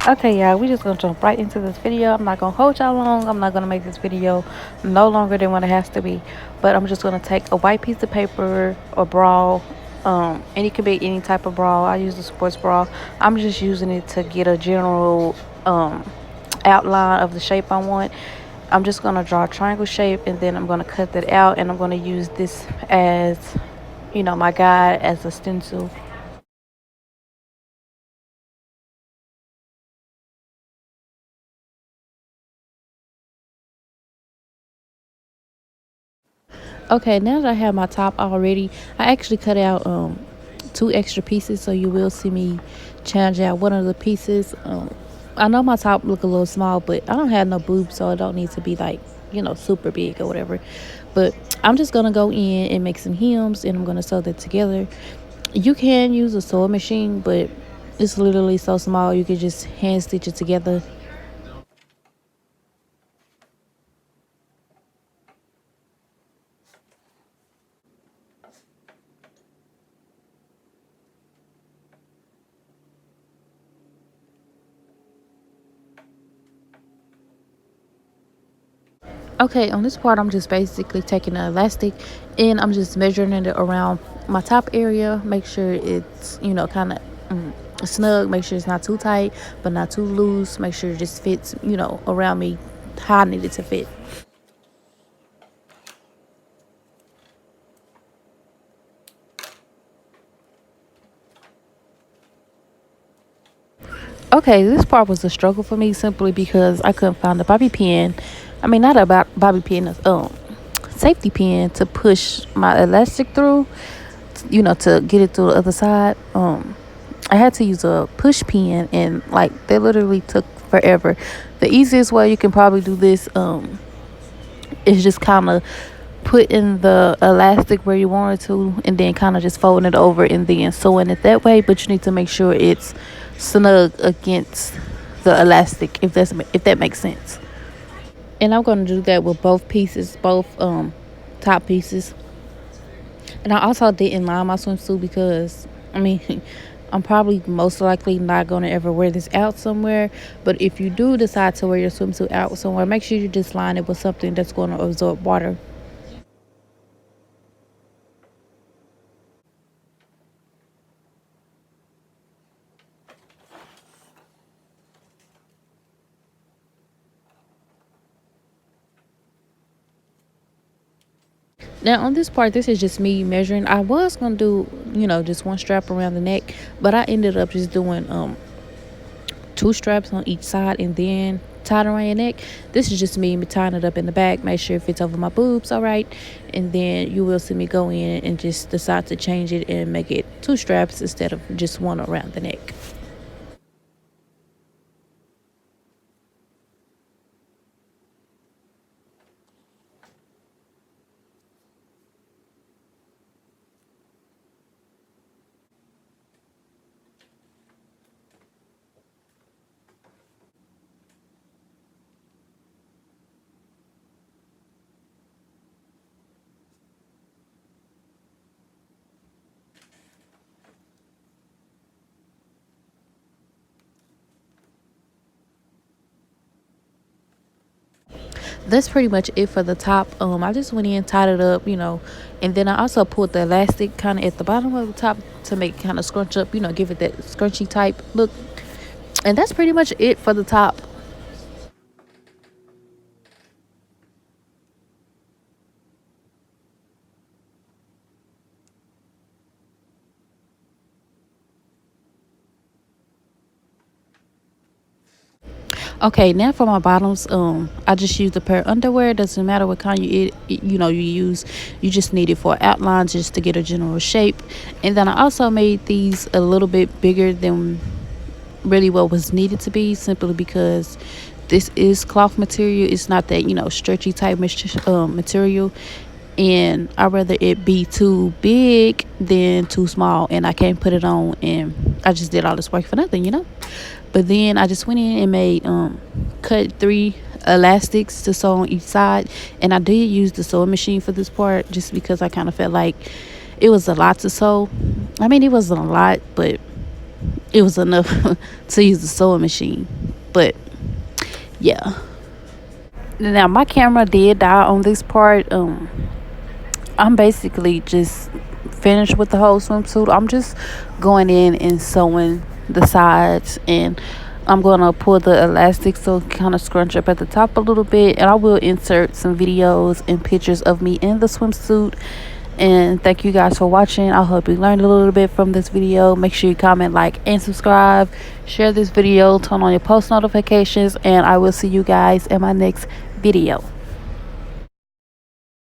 Okay, y'all, we just gonna jump right into this video. I'm not gonna hold y'all long. I'm not gonna make this video no longer than what it has to be. But I'm just gonna take a white piece of paper or bra, and it could be any type of bra. I use the sports bra. I'm just using it to get a general outline of the shape I want. I'm just gonna draw a triangle shape, and then I'm gonna cut that out, and I'm gonna use this as, my guide as a stencil. Okay, now that I have my top already, I actually cut out two extra pieces, so you will see me change out one of the pieces. I know my top look a little small, but I don't have no boobs, so it don't need to be like, super big or whatever. But I'm just gonna go in and make some hems, and I'm gonna sew that together. You can use a sewing machine, but it's literally so small you can just hand stitch it together. Okay, on this part, I'm just basically taking an elastic and I'm just measuring it around my top area. Make sure it's, kind of snug. Make sure it's not too tight, but not too loose. Make sure it just fits, around me how I need it to fit. Okay, this part was a struggle for me simply because I couldn't find a bobby pin. I mean, not a bobby pin, safety pin to push my elastic through, to get it to the other side. I had to use a push pin, and like they literally took forever. The easiest way you can probably do this is just kind of put in the elastic where you want it to, and then kind of just folding it over and then sewing it that way. But you need to make sure it's snug against the elastic, if that makes sense. And I'm going to do that with both pieces, both top pieces. And I also didn't line my swimsuit because, I mean, I'm probably most likely not going to ever wear this out somewhere. But if you do decide to wear your swimsuit out somewhere, make sure you just line it with something that's going to absorb water. Now on this part, this is just me measuring. I was going to do, just one strap around the neck, but I ended up just doing two straps on each side and then tied around your neck. This is just me tying it up in the back. Make sure it fits over my boobs all right, and then you will see me go in and just decide to change it and make it two straps instead of just one around the neck. That's pretty much it for the top. I just went in, tied it up, and then I also pulled the elastic kind of at the bottom of the top to make it kind of scrunch up, give it that scrunchy type look. And that's pretty much it for the top. Okay, now for my bottoms, I just used a pair of underwear. Doesn't matter what kind you use. You just need it for outline, just to get a general shape. And then I also made these a little bit bigger than really what was needed to be, simply because this is cloth material. It's not that stretchy type material, and I'd rather it be too big than too small, and I can't put it on, and I just did all this work for nothing. But then I just went in and made cut 3 elastics to sew on each side, and I did use the sewing machine for this part just because I kind of felt like it was a lot to sew. I mean, it wasn't a lot, but it was enough to use the sewing machine. But yeah, now my camera did die on this part. I'm basically just finished with the whole swimsuit. I'm just going in and sewing the sides, and I'm gonna pull the elastic so kind of scrunch up at the top a little bit, and I will insert some videos and pictures of me in the swimsuit. And thank you guys for watching. I hope you learned a little bit from this video. Make sure you comment, like, and subscribe. Share this video, turn on your post notifications, and I will see you guys in my next video.